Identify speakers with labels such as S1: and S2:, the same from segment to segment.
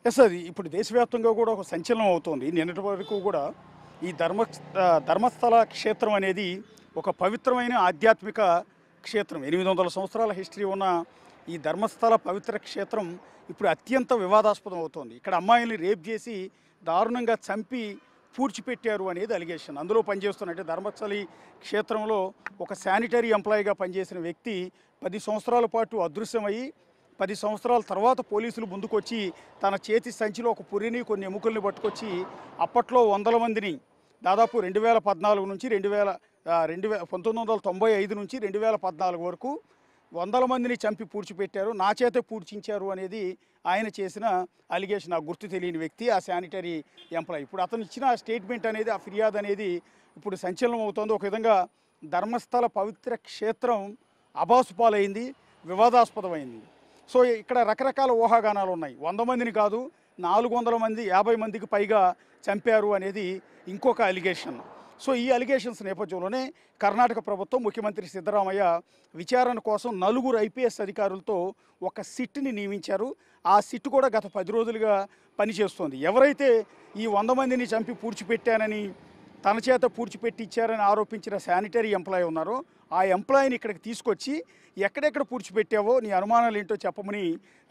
S1: Yes అది ఇప్పుడు దేశవ్యాప్తంగా కూడా ఒక సంచలనం అవుతోంది. నిన్నటి వరకు కూడా ఈ ధర్మస్థల క్షేత్రం అనేది ఒక పవిత్రమైన ఆధ్యాత్మిక క్షేత్రం. 800 సంవత్సరాల హిస్టరీ ఉన్న ఈ ధర్మస్థల పవిత్ర క్షేత్రం ఇప్పుడు అత్యంత వివాదాస్పదం అవుతోంది. ఇక్కడ అమ్మాయిల్ని రేప్ చేసి దారుణంగా చంపి పూడ్చిపెట్టారు అనేది అలిగేషన్. అందులో పనిచేస్తున్నట్టే ధర్మస్థలి క్షేత్రంలో ఒక శానిటరీ ఎంప్లాయీగా పనిచేసిన వ్యక్తి 10 సంవత్సరాల పాటు అదృశ్యమయ్యి 10 సంవత్సరాల తర్వాత పోలీసులు ముందుకొచ్చి తన చేతి సంచిలో ఒక పురిని కొన్ని ఎముకల్ని పట్టుకొచ్చి అప్పట్లో వందల మందిని దాదాపు 2014 నుంచి 1995 నుంచి 2014 వరకు వందల మందిని చంపి పూడ్చిపెట్టారు, నా చేతే పూడ్చించారు అనేది ఆయన చేసిన అలిగేషన్. ఆ గుర్తు తెలియని వ్యక్తి, ఆ శానిటరీ ఎంప్లాయీ. ఇప్పుడు అతను ఇచ్చిన స్టేట్మెంట్ అనేది, ఆ ఫిర్యాదు అనేది ఇప్పుడు సంచలనం అవుతోంది. ఒక విధంగా ధర్మస్థల పవిత్ర క్షేత్రం అబాసుపాలైంది, వివాదాస్పదమైంది. సో ఇక్కడ రకరకాల ఊహాగానాలు ఉన్నాయి. 100 మందిని కాదు 400 మంది, 50 మందికి పైగా చంపారు అనేది ఇంకొక అలిగేషన్. సో ఈ అలిగేషన్స్ నేపథ్యంలోనే కర్ణాటక ప్రభుత్వం, ముఖ్యమంత్రి సిద్ధరామయ్య విచారణ కోసం 4 ఐపీఎస్ అధికారులతో ఒక సిట్ని నియమించారు. ఆ సిట్ కూడా గత 10 రోజులుగా పనిచేస్తోంది. ఎవరైతే ఈ 100 మందిని చంపి పూడ్చిపెట్టానని, తన చేత పూడ్చిపెట్టించారని ఆరోపించిన శానిటరీ ఎంప్లాయీ ఉన్నారో ఆ ఎంప్లాయీని ఇక్కడికి తీసుకొచ్చి ఎక్కడెక్కడ పూడ్చిపెట్టావో నీ అనుమానాలు ఏంటో చెప్పమని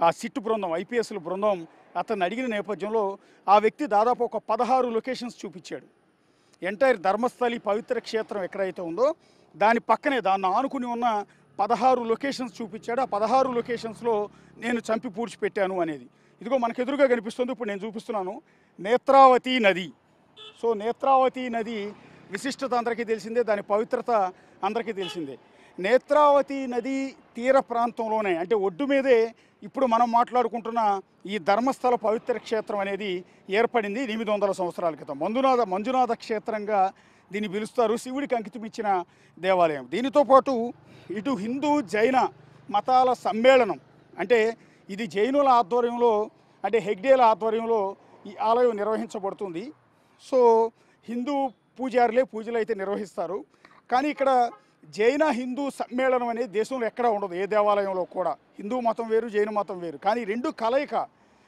S1: ఆ సిట్ బృందం, ఐపీఎస్ల బృందం అతన్ని అడిగిన నేపథ్యంలో ఆ వ్యక్తి దాదాపు ఒక 16 లొకేషన్స్ చూపించాడు. ఎంటైర్ ధర్మస్థలి పవిత్ర క్షేత్రం ఎక్కడైతే ఉందో దాని పక్కనే, దాన్ని ఆనుకుని ఉన్న 16 లొకేషన్స్ చూపించాడు. ఆ 16 లొకేషన్స్లో నేను చంపి పూడ్చిపెట్టాను అనేది. ఇదిగో మనకు ఎదురుగా కనిపిస్తుంది, ఇప్పుడు నేను చూపిస్తున్నాను, నేత్రావతి నది. సో నేత్రావతి నది విశిష్టత అందరికీ తెలిసిందే, దాని పవిత్రత అందరికీ తెలిసిందే. నేత్రావతి నది తీర ప్రాంతంలోనే, అంటే ఒడ్డు మీదే ఇప్పుడు మనం మాట్లాడుకుంటున్న ఈ ధర్మస్థల పవిత్ర క్షేత్రం అనేది ఏర్పడింది 800 సంవత్సరాల క్రితం. మంజునాథ క్షేత్రంగా దీన్ని పిలుస్తారు. శివుడికి అంకితం ఇచ్చిన దేవాలయం. దీనితో పాటు ఇటు హిందూ జైన మతాల సమ్మేళనం, అంటే ఇది జైనుల ఆధ్వర్యంలో, అంటే హెగ్డేల ఆధ్వర్యంలో ఈ ఆలయం నిర్వహించబడుతుంది. సో హిందూ పూజారులే పూజలు అయితే నిర్వహిస్తారు. కానీ ఇక్కడ జైన హిందూ సమ్మేళనం అనేది దేశంలో ఎక్కడా ఉండదు, ఏ దేవాలయంలో కూడా. హిందూ మతం వేరు, జైన మతం వేరు. కానీ రెండు కలయిక,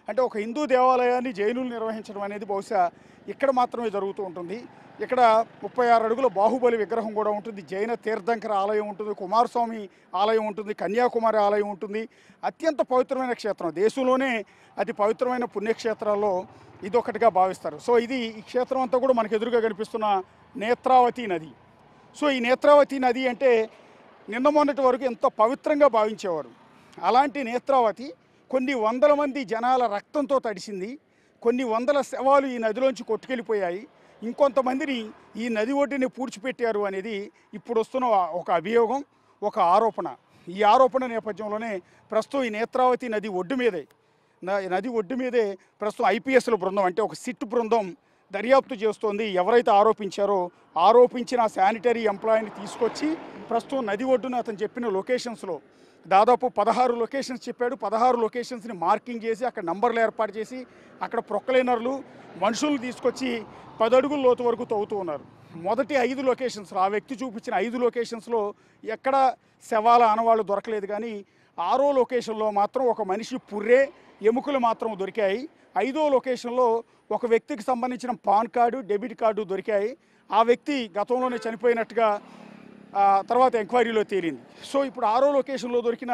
S1: అంటే ఒక హిందూ దేవాలయాన్ని జైనులు నిర్వహించడం అనేది బహుశా ఇక్కడ మాత్రమే జరుగుతూ ఉంటుంది. ఇక్కడ 36 అడుగుల బాహుబలి విగ్రహం కూడా ఉంటుంది, జైన తీర్థంకర ఆలయం ఉంటుంది, కుమారస్వామి ఆలయం ఉంటుంది, కన్యాకుమారి ఆలయం ఉంటుంది. అత్యంత పవిత్రమైన క్షేత్రం, దేశంలోనే అతి పవిత్రమైన పుణ్యక్షేత్రాల్లో ఇదొకటిగా భావిస్తారు. సో ఈ క్షేత్రం అంతా కూడా మనకు ఎదురుగా కనిపిస్తున్న నేత్రావతి నది. సో ఈ నేత్రావతి నది అంటే నిన్న మొన్నటి వరకు ఎంతో పవిత్రంగా భావించేవారు. అలాంటి నేత్రావతి కొన్ని వందల మంది జనాల రక్తంతో తడిసింది. కొన్ని వందల శవాలు ఈ నదిలోంచి కొట్టుకెళ్ళిపోయాయి. ఇంకొంతమందిని ఈ నది ఒడ్డుని పూడ్చిపెట్టారు అనేది ఇప్పుడు వస్తున్న ఒక అభియోగం, ఒక ఆరోపణ. ఈ ఆరోపణ నేపథ్యంలోనే ప్రస్తుతం ఈ నేత్రావతి నది ఒడ్డు మీదే ప్రస్తుతం ఐపీఎస్ల బృందం, అంటే ఒక సిట్ బృందం దర్యాప్తు చేస్తోంది. ఎవరైతే ఆరోపించిన శానిటరీ ఎంప్లాయీని తీసుకొచ్చి ప్రస్తుతం నది ఒడ్డున అతను చెప్పిన లొకేషన్స్లో దాదాపు 16 లొకేషన్స్ చెప్పాడు. 16 లొకేషన్స్ని మార్కింగ్ చేసి అక్కడ నంబర్లు ఏర్పాటు చేసి అక్కడ ప్రొక్లైనర్లు, మనుషులను తీసుకొచ్చి 10 అడుగుల లోతు వరకు తవ్వుతూ ఉన్నారు. మొదటి 5 లొకేషన్స్లో, ఆ వ్యక్తి చూపించిన 5 లొకేషన్స్లో ఎక్కడ శవాల ఆనవాళ్ళు దొరకలేదు. కానీ 6వ లొకేషన్లో మాత్రం ఒక మనిషి పుర్రే, ఎముకలు మాత్రం దొరికాయి. 5వ లొకేషన్లో ఒక వ్యక్తికి సంబంధించిన పాన్ కార్డు, డెబిట్ కార్డు దొరికాయి. ఆ వ్యక్తి గతంలోనే చనిపోయినట్టుగా తర్వాత ఎంక్వైరీలో తేలింది. సో ఇప్పుడు 6వ లొకేషన్లో దొరికిన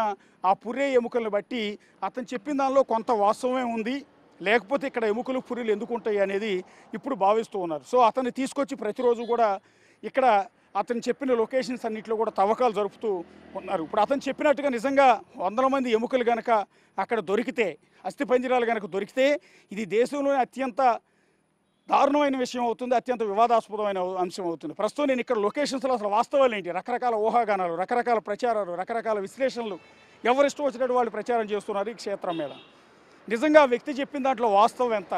S1: ఆ పుర్రే ఎముకలను బట్టి అతను చెప్పిన దానిలో కొంత వాస్తవమే ఉంది, లేకపోతే ఇక్కడ ఎముకలు పుర్రెలు ఎందుకు ఉంటాయి అనేది ఇప్పుడు భావిస్తూ ఉన్నారు. సో అతన్ని తీసుకొచ్చి ప్రతిరోజు కూడా ఇక్కడ అతను చెప్పిన లొకేషన్స్ అన్నింటిలో కూడా తవ్వకాలు జరుపుతూ ఉన్నారు. ఇప్పుడు అతను చెప్పినట్టుగా నిజంగా వందల మంది ఎముకలు కనుక అక్కడ దొరికితే, అస్థిపంజరాలు కనుక దొరికితే ఇది దేశంలోనే అత్యంత దారుణమైన విషయం అవుతుంది, అత్యంత వివాదాస్పదమైన అంశం అవుతుంది. ప్రస్తుతం నేను ఇక్కడ లొకేషన్స్లో అసలు వాస్తవాలు ఏంటి, రకరకాల ఊహాగానాలు, రకరకాల ప్రచారాలు, రకరకాల విశ్లేషణలు, ఎవరిష్టం వచ్చినట్టు వాళ్ళు ప్రచారం చేస్తున్నారు ఈ క్షేత్రం మీద. నిజంగా వ్యక్తి చెప్పిన దాంట్లో వాస్తవం ఎంత,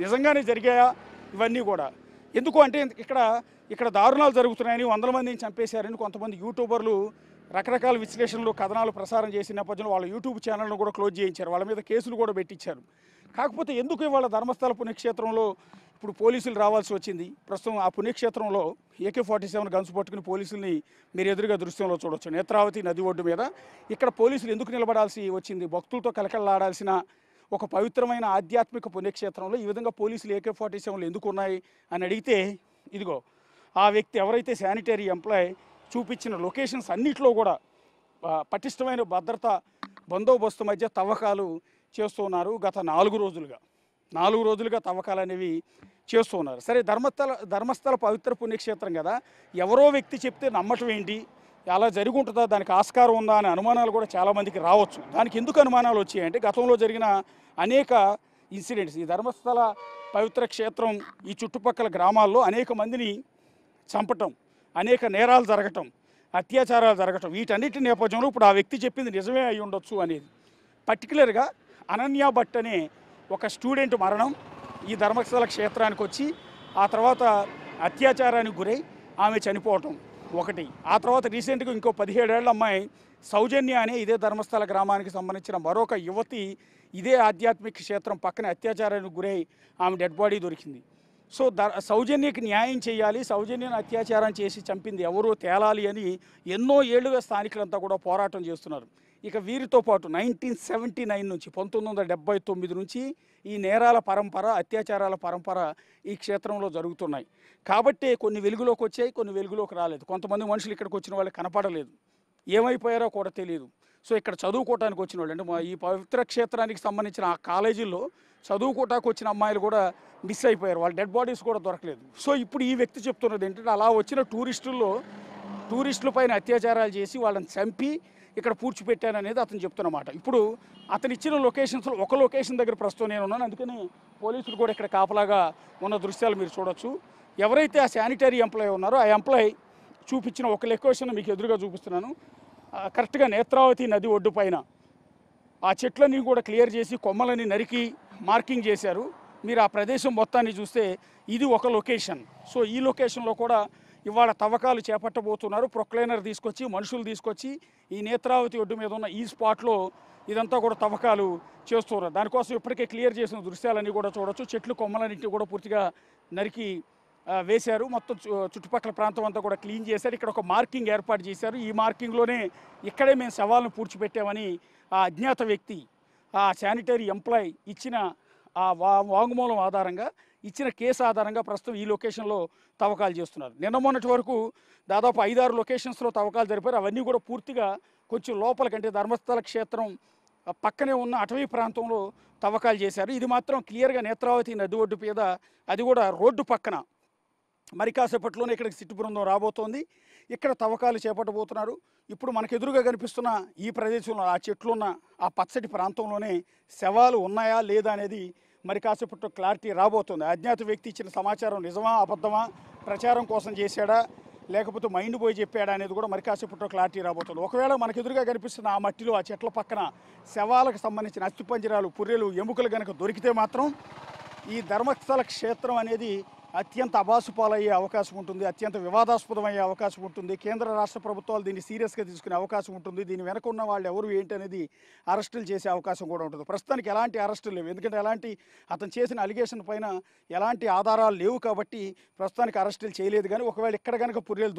S1: నిజంగానే జరిగాయా ఇవన్నీ కూడా. ఎందుకు అంటే ఇక్కడ దారుణాలు జరుగుతున్నాయని, వందల మందిని చంపేశారని కొంతమంది యూట్యూబర్లు రకరకాల విశ్లేషణలు, కథనాలు ప్రసారం చేసిన నేపథ్యంలో వాళ్ళ యూట్యూబ్ ఛానల్ను కూడా క్లోజ్ చేయించారు, వాళ్ళ మీద కేసులు కూడా పెట్టించారు. కాకపోతే ఎందుకు ఇవాళ ధర్మస్థల పుణ్యక్షేత్రంలో ఇప్పుడు పోలీసులు రావాల్సి వచ్చింది? ప్రస్తుతం ఆ పుణ్యక్షేత్రంలో AK-47 గన్స్ పట్టుకుని పోలీసుల్ని మీరు ఎదురుగా దృశ్యంలో చూడొచ్చు. నేత్రావతి నది ఒడ్డు మీద ఇక్కడ పోలీసులు ఎందుకు నిలబడాల్సి వచ్చింది? భక్తులతో కలకలలాడాల్సిన ఒక పవిత్రమైన ఆధ్యాత్మిక పుణ్యక్షేత్రంలో ఈ విధంగా పోలీసులు AK-47లు ఎందుకు ఉన్నాయి అని అడిగితే ఇదిగో ఆ వ్యక్తి ఎవరైతే శానిటరీ ఎంప్లాయ్ చూపించిన లొకేషన్స్ అన్నిట్లో కూడా పటిష్టమైన భద్రత బందోబస్తు మధ్య తవ్వకాలు చేస్తున్నారు. గత 4 రోజులుగా తవ్వకాలు అనేవి చేస్తూ ఉన్నారు. సరే, ధర్మస్థల పవిత్ర పుణ్యక్షేత్రం కదా, ఎవరో వ్యక్తి చెప్తే నమ్మటం ఏంటి, అలా జరిగి ఉంటుందా, దానికి ఆస్కారం ఉందా అనే అనుమానాలు కూడా చాలామందికి రావచ్చు. దానికి ఎందుకు అనుమానాలు వచ్చాయంటే గతంలో జరిగిన అనేక ఇన్సిడెంట్స్, ఈ ధర్మస్థల పవిత్ర క్షేత్రం ఈ చుట్టుపక్కల గ్రామాల్లో అనేక మందిని చంపటం, అనేక నేరాలు జరగటం, అత్యాచారాలు జరగటం, వీటన్నిటి నేపథ్యంలో ఇప్పుడు ఆ వ్యక్తి చెప్పింది నిజమే అయి ఉండొచ్చు అనేది. పర్టికులర్గా అనన్య భట్ అనే ఒక స్టూడెంట్ మరణం, ఈ ధర్మస్థల క్షేత్రానికి వచ్చి ఆ తర్వాత అత్యాచారానికి గురై ఆమె చనిపోవటం ఒకటి. ఆ తర్వాత రీసెంట్గా ఇంకో 17 ఏళ్ల అమ్మాయి సౌజన్య అనే ఇదే ధర్మస్థల గ్రామానికి సంబంధించిన మరొక యువతి ఇదే ఆధ్యాత్మిక క్షేత్రం పక్కన అత్యాచారానికి గురై ఆమె డెడ్ బాడీ దొరికింది. సో సౌజన్యకి న్యాయం చేయాలి, సౌజన్యను అత్యాచారం చేసి చంపింది ఎవరో తేలాలి అని ఎన్నో ఏళ్లుగా స్థానికులంతా కూడా పోరాటం చేస్తున్నారు. ఇక వీరితో పాటు 1979 నుంచి 1979 నుంచి ఈ నేరాల పరంపర, అత్యాచారాల పరంపర ఈ క్షేత్రంలో జరుగుతున్నాయి. కాబట్టి కొన్ని వెలుగులోకి వచ్చాయి, కొన్ని వెలుగులోకి రాలేదు. కొంతమంది మనుషులు ఇక్కడికి వచ్చిన వాళ్ళు కనపడలేదు, ఏమైపోయారో కూడా తెలియదు. సో ఇక్కడ చదువుకోవటానికి వచ్చిన వాళ్ళు, అంటే ఈ పవిత్ర క్షేత్రానికి సంబంధించిన ఆ కాలేజీల్లో చదువుకోవటానికి వచ్చిన అమ్మాయిలు కూడా మిస్ అయిపోయారు, వాళ్ళ డెడ్ బాడీస్ కూడా దొరకలేదు. సో ఇప్పుడు ఈ వ్యక్తి చెప్తున్నది ఏంటంటే అలా వచ్చిన టూరిస్టుల పైన అత్యాచారాలు చేసి వాళ్ళని చంపి ఇక్కడ పూడ్చిపెట్టాననేది అతను చెప్తున్నమాట. ఇప్పుడు అతను ఇచ్చిన లొకేషన్స్లో ఒక లొకేషన్ దగ్గర ప్రస్తుతం నేను ఉన్నాను, అందుకని పోలీసులు కూడా ఇక్కడ కాపలాగా ఉన్న దృశ్యాలు మీరు చూడొచ్చు. ఎవరైతే ఆ శానిటరీ ఎంప్లాయ్ ఉన్నారో ఆ ఎంప్లాయ్ చూపించిన ఒక లొకేషన్ మీకు ఎదురుగా చూపిస్తున్నాను. కరెక్ట్గా నేత్రావతి నది ఒడ్డు పైన ఆ చెట్లన్నీ కూడా క్లియర్ చేసి కొమ్మలని నరికి మార్కింగ్ చేశారు. మీరు ఆ ప్రదేశం మొత్తాన్ని చూస్తే ఇది ఒక లొకేషన్. సో ఈ లొకేషన్లో కూడా ఇవాళ తవ్వకాలు చేపట్టబోతున్నారు. ప్రొక్లైనర్ తీసుకొచ్చి, మనుషులు తీసుకొచ్చి ఈ నేత్రావతి ఒడ్డు మీద ఉన్న ఈ స్పాట్లో ఇదంతా కూడా తవ్వకాలు చేస్తున్నారు. దానికోసం ఇప్పటికే క్లియర్ చేసిన దృశ్యాలన్నీ కూడా చూడొచ్చు. చెట్లు కొమ్మలన్నింటినీ కూడా పూర్తిగా నరికి వేశారు. మొత్తం చుట్టుపక్కల ప్రాంతం అంతా కూడా క్లీన్ చేశారు. ఇక్కడ ఒక మార్కింగ్ ఏర్పాటు చేశారు. ఈ మార్కింగ్లోనే ఇక్కడే మేము శవాలను పూడ్చిపెట్టామని ఆ అజ్ఞాత వ్యక్తి, ఆ శానిటరీ ఎంప్లాయ్ ఇచ్చిన ఆ వాంగ్మూలం ఆధారంగా, ఇచ్చిన కేసు ఆధారంగా ప్రస్తుతం ఈ లొకేషన్లో తవ్వకాలు చేస్తున్నారు. నిన్న మొన్నటి వరకు దాదాపు 5-6 లొకేషన్స్లో తవ్వకాలు జరిపారు. అవన్నీ కూడా పూర్తిగా కొంచెం లోపలికంటే ధర్మస్థల క్షేత్రం పక్కనే ఉన్న అటవీ ప్రాంతంలో తవ్వకాలు చేశారు. ఇది మాత్రం క్లియర్గా నేత్రావతి నది ఒడ్డు మీద, అది కూడా రోడ్డు పక్కన. మరి కాసేపట్లోనే ఇక్కడికి సిట్టు బృందం రాబోతోంది. ఇక్కడ తవ్వకాలు చేపట్టబోతున్నారు. ఇప్పుడు మనకు ఎదురుగా కనిపిస్తున్న ఈ ప్రదేశంలో ఆ చెట్లున్న ఆ పచ్చటి ప్రాంతంలోనే శవాలు ఉన్నాయా లేదా అనేది మరి కాసేపట్లో క్లారిటీ రాబోతుంది. అజ్ఞాత వ్యక్తి ఇచ్చిన సమాచారం నిజమా అబద్ధమా, ప్రచారం కోసం చేశాడా లేకపోతే మైండ్ పోయి చెప్పాడా అనేది కూడా మరి కాసేపట్లో క్లారిటీ రాబోతుంది. ఒకవేళ మనకు ఎదురుగా కనిపిస్తున్న ఆ మట్టిలో, ఆ చెట్ల పక్కన శవాలకు సంబంధించిన అస్థిపంజరాలు, పుర్రెలు, ఎముకలు కనుక దొరికితే మాత్రం ఈ ధర్మస్థల క్షేత్రం అనేది అత్యంత అబాసుపాలయ్యే అవకాశం ఉంటుంది, అత్యంత వివాదాస్పదమయ్యే అవకాశం ఉంటుంది. కేంద్ర రాష్ట్ర ప్రభుత్వాలు దీన్ని సీరియస్గా తీసుకునే అవకాశం ఉంటుంది. దీని వెనక ఉన్న వాళ్ళు ఎవరు ఏంటి అనేది అరెస్టులు చేసే అవకాశం కూడా ఉంటుంది. ప్రస్తుతానికి ఎలాంటి అరెస్టులు లేవు, ఎందుకంటే అతను చేసిన అలిగేషన్ పైన ఎలాంటి ఆధారాలు లేవు కాబట్టి ప్రస్తుతానికి అరెస్టులు చేయలేదు. కానీ ఒకవేళ ఇక్కడ కనుక పుర్రెలు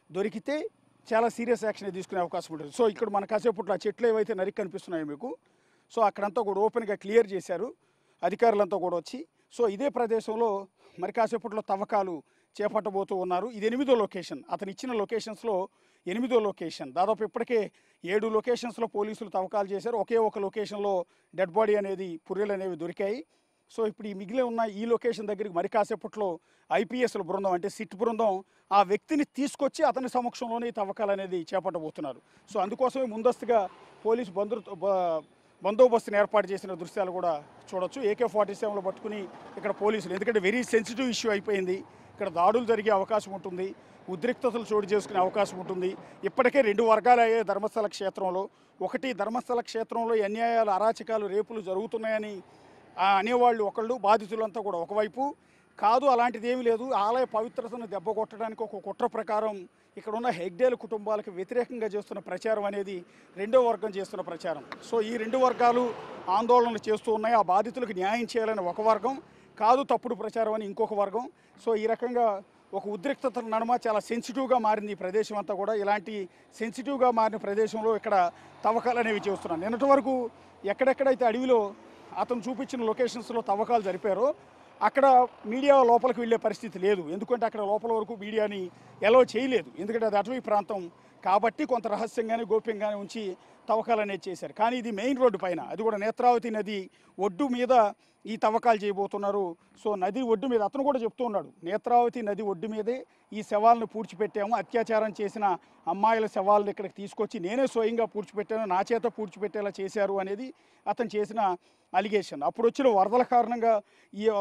S1: దొరికితే చాలా సీరియస్ యాక్షన్ తీసుకునే అవకాశం ఉంటుంది. సో ఇక్కడ మన కాసేపట్లో ఆ చెట్లు ఏవైతే నరికి కనిపిస్తున్నాయో మీకు, సో అక్కడంతా కూడా ఓపెన్గా క్లియర్ చేశారు అధికారులంతా కూడా వచ్చి. సో ఇదే ప్రదేశంలో మరి కాసేపట్లో తవ్వకాలు చేపట్టబోతూ ఉన్నారు. ఇది 8వ లొకేషన్. అతను ఇచ్చిన లొకేషన్స్లో 8వ లొకేషన్. దాదాపు ఇప్పటికే 7 లొకేషన్స్లో పోలీసులు తవ్వకాలు చేశారు. ఒకే ఒక లొకేషన్లో డెడ్ బాడీ అనేది, పుర్రెలు అనేవి దొరికాయి. సో ఇప్పుడు ఈ మిగిలి ఉన్న ఈ లొకేషన్ దగ్గరికి మరి కాసేపట్లో ఐపీఎస్ల బృందం, అంటే సిట్ బృందం ఆ వ్యక్తిని తీసుకొచ్చి అతని సమక్షంలోనే తవ్వకాలు అనేది చేపట్టబోతున్నారు. సో అందుకోసమే ముందస్తుగా పోలీసు బందోబస్తుని ఏర్పాటు చేసిన దృశ్యాలు కూడా చూడొచ్చు. AK-47 పట్టుకుని ఇక్కడ పోలీసులు, ఎందుకంటే వెరీ సెన్సిటివ్ ఇష్యూ అయిపోయింది, ఇక్కడ దాడులు జరిగే అవకాశం ఉంటుంది, ఉద్రిక్తతలు చోటు చేసుకునే అవకాశం ఉంటుంది. ఇప్పటికే 2 వర్గాలు అయ్యాయి ధర్మస్థల క్షేత్రంలో. ఒకటి, ధర్మస్థల క్షేత్రంలో అన్యాయాలు, అరాచకాలు, రేపులు జరుగుతున్నాయని అనేవాళ్ళు ఒకళ్ళు, బాధితులంతా కూడా ఒకవైపు. కాదు, అలాంటిది ఏమీ లేదు, ఆలయ పవిత్రతను దెబ్బ కొట్టడానికి ఒక కుట్ర ప్రకారం ఇక్కడ ఉన్న హెగ్డేల కుటుంబాలకు వ్యతిరేకంగా చేస్తున్న ప్రచారం అనేది 2వ వర్గం చేస్తున్న ప్రచారం. సో ఈ 2 వర్గాలు ఆందోళనలు చేస్తూ ఉన్నాయి. ఆ బాధితులకు న్యాయం చేయాలని ఒక వర్గం, కాదు తప్పుడు ప్రచారం అని ఇంకొక వర్గం. సో ఈ రకంగా ఒక ఉద్రిక్తత నడుమ చాలా సెన్సిటివ్గా మారింది ఈ ప్రదేశం అంతా కూడా. ఇలాంటి సెన్సిటివ్గా మారిన ప్రదేశంలో ఇక్కడ తవ్వకాలు అనేవి చేస్తున్నాను. నిన్నటి వరకు ఎక్కడెక్కడైతే అడవిలో అతను చూపించిన లొకేషన్స్లో తవ్వకాలు జరిపారో అక్కడ మీడియా లోపలికి వెళ్ళే పరిస్థితి లేదు. ఎందుకంటే అక్కడ లోపల వరకు మీడియాని ఎలో చేయలేదు. ఎందుకంటే అది అటవీ ప్రాంతం కాబట్టి కొంత రహస్యంగానే గోప్యంగానే ఉంచి తవ్వకాలు అనేది చేశారు. కానీ ఇది మెయిన్ రోడ్డు పైన, అది కూడా నేత్రావతి నది ఒడ్డు మీద ఈ తవ్వకాలు చేయబోతున్నారు. సో నది ఒడ్డు మీద అతను కూడా చెప్తూ ఉన్నాడు, నేత్రావతి నది ఒడ్డు మీదే ఈ శవాలను పూడ్చిపెట్టాము, అత్యాచారం చేసిన అమ్మాయిల శవాలను ఇక్కడికి తీసుకొచ్చి నేనే స్వయంగా పూడ్చిపెట్టాను, నా చేత పూడ్చిపెట్టేలా చేశారు అనేది అతను చేసిన అలిగేషన్. అప్పుడు వచ్చిన వరదల కారణంగా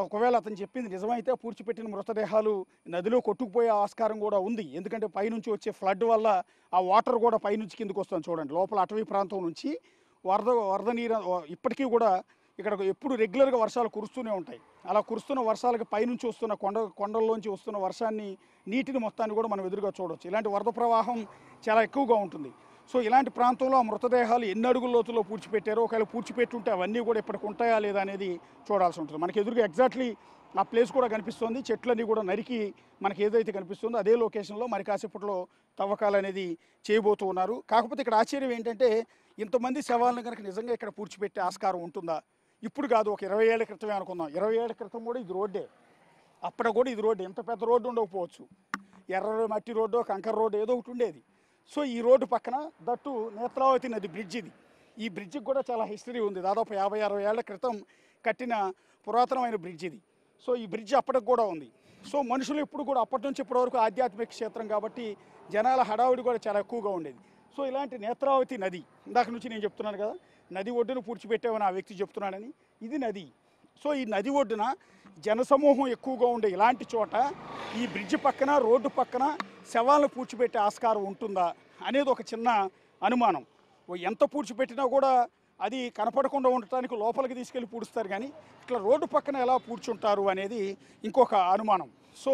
S1: ఒకవేళ అతను చెప్పింది నిజమైతే పూడ్చిపెట్టిన మృతదేహాలు నదిలో కొట్టుకుపోయే ఆస్కారం కూడా ఉంది. ఎందుకంటే పైనుంచి వచ్చే ఫ్లడ్ వల్ల ఆ వాటర్ కూడా పైనుంచి కిందకు వస్తుంది. చూడండి, లోపల అటవీ ప్రాంతం నుంచి వరద నీరు ఇప్పటికీ కూడా ఇక్కడ ఎప్పుడు రెగ్యులర్గా వర్షాలు కురుస్తూనే ఉంటాయి. అలా కురుస్తున్న వర్షాలకు పైనుంచి వస్తున్న కొండల్లోంచి వస్తున్న వర్షాన్ని, నీటిని మొత్తాన్ని కూడా మనం ఎదురుగా చూడవచ్చు. ఇలాంటి వరద ప్రవాహం చాలా ఎక్కువగా ఉంటుంది. సో ఇలాంటి ప్రాంతంలో ఆ మృతదేహాలు ఎన్ని అడుగుల లోతులో పూడ్చిపెట్టారో, ఒకవేళ పూడ్చిపెట్టుంటే అవన్నీ కూడా ఇప్పటికి ఉంటాయా లేదా అనేది చూడాల్సి ఉంటుంది. మనకి ఎదురుగా ఎగ్జాక్ట్లీ ఆ ప్లేస్ కూడా కనిపిస్తుంది. చెట్లన్నీ కూడా నరికి మనకి ఏదైతే కనిపిస్తుందో అదే లొకేషన్లో మరి కాసేపట్లో తవ్వకాలు అనేది చేయబోతూ ఉన్నారు. కాకపోతే ఇక్కడ ఆశ్చర్యం ఏంటంటే, ఇంతమంది శవాలను కనుక నిజంగా ఇక్కడ పూడ్చిపెట్టే ఆస్కారం ఉంటుందా? ఇప్పుడు కాదు, ఒక 20 ఏళ్ల క్రితమే అనుకుందాం. 20 ఏళ్ల క్రితం కూడా ఇది రోడ్డే, అప్పుడు కూడా ఇది రోడ్డు. ఎంత పెద్ద రోడ్డు ఉండకపోవచ్చు, ఎర్ర మట్టి రోడ్డు, కంకర రోడ్డు ఏదో ఒకటి ఉండేది. సో ఈ రోడ్డు పక్కన దట్టు నేత్రావతి నది బ్రిడ్జ్ ఇది. ఈ బ్రిడ్జికి కూడా చాలా హిస్టరీ ఉంది. దాదాపు 50-60 ఏళ్ల క్రితం కట్టిన పురాతనమైన బ్రిడ్జ్ ఇది. సో ఈ బ్రిడ్జ్ అప్పటికి కూడా ఉంది. సో మనుషులు ఎప్పుడు కూడా అప్పటి నుంచి ఇప్పటి వరకు ఆధ్యాత్మిక క్షేత్రం కాబట్టి జనాల హడావుడి కూడా చాలా ఎక్కువగా ఉండేది. సో ఇలాంటి నేత్రావతి నది, ఇందాక నుంచి నేను చెప్తున్నాను కదా, నది ఒడ్డును పూడ్చిపెట్టామని ఆ వ్యక్తి చెప్తున్నాడని. ఇది నది. సో ఈ నది ఒడ్డున జనసమూహం ఎక్కువగా ఉండే ఇలాంటి చోట ఈ బ్రిడ్జ్ పక్కన, రోడ్డు పక్కన శవాలను పూడ్చిపెట్టే ఆస్కారం ఉంటుందా అనేది ఒక చిన్న అనుమానం. ఎంత పూడ్చిపెట్టినా కూడా అది కనపడకుండా ఉండటానికి లోపలికి తీసుకెళ్ళి పూడుస్తారు, కానీ ఇట్లా రోడ్డు పక్కన ఎలా పూడ్చుంటారు అనేది ఇంకొక అనుమానం. సో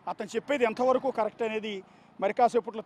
S1: అతను చెప్పేది ఎంతవరకు కరెక్ట్ అనేది మరి కాసేపట్లో